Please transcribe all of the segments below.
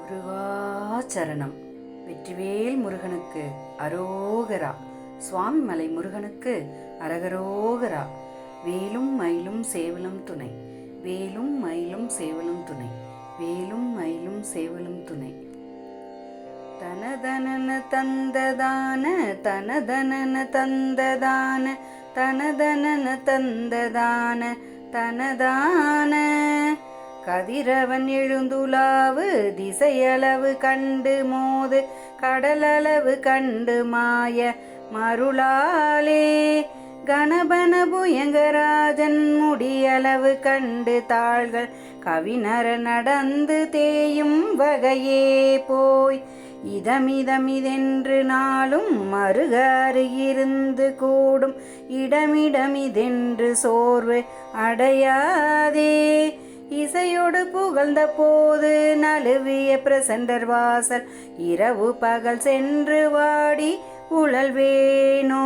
முருகாச்சரணம். வெற்றிவேல் முருகனுக்கு அரோகரா. சுவாமிமலை முருகனுக்கு அரகரோகரா. வேலும் மயிலும் சேவலும் துணை, வேலும் மயிலும் சேவலும் துணை, வேலும் மயிலும் சேவலும் துணை. தனதனன தந்ததான தனதனன தந்ததான தனதனன தந்ததான தனதான கதிரவன் எழுந்துலாவு திசையளவு கண்டு மோது கடலளவு கண்டு மாய மருளாலே கணபன புயங்கராஜன் முடியளவு கண்டு தாள்கள் கவினர நடந்து தேயும் வகையே போய் இதமிதமிதென்று நாளும் மருக அருகிருந்து கூடும் இடமிடமிதென்று சோர்வு அடையாதே. இசையோடு புகழ்ந்த போது நழுவிய பிரசண்டர் வாசல் இரவு பகல் சென்று வாடி உழல்வேனோ.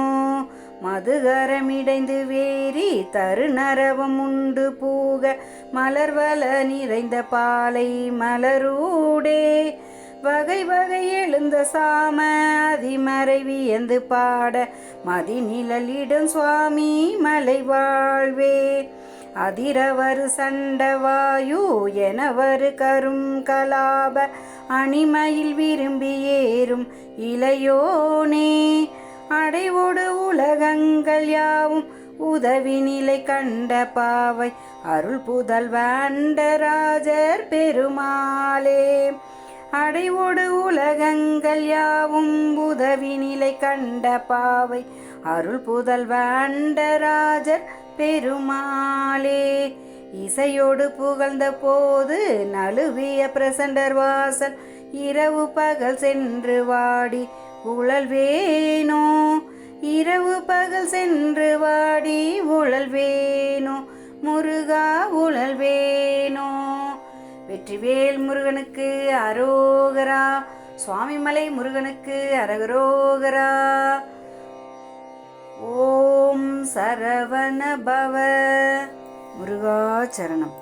மதுகரமிடைந்து வேரி தருநரவம் உண்டு பூக மலர்வல நிறைந்த பாலை மலரூடே வகை வகை எழுந்த சாம அதிமறை வியந்து பாட மதிநிழலிடும் சுவாமி மலை வாழ்வே. அதிரவரு சண்டவாயு எனவரு கரும் கலாப அணிமயில் விரும்பி ஏறும் இளையோனே. அடைவோடு உலகங்கள் யாவும் உதவி நிலை கண்ட பாவை அருள் புதல்வ அண்டராஜர் பெருமாளே. அடைவோடு உலகங்கள் யாவும் உதவி நிலை கண்ட பாவை அருள் புதல்வ அண்டராஜர் பெருமாளே. இசையோடு புகழ்ந்த போது நழுவிய பிரசண்டர் வாசல் இரவு பகல் சென்று வாடி உழல்வேனோ. இரவு பகல் சென்று வாடி உழல்வேனோ. முருகா உழல்வேனோ. வெற்றிவேல் முருகனுக்கு அரோகரா. சுவாமிமலை முருகனுக்கு அரகரோகரா. ஓம் சரவண பவ. முருகாச்சரணம்.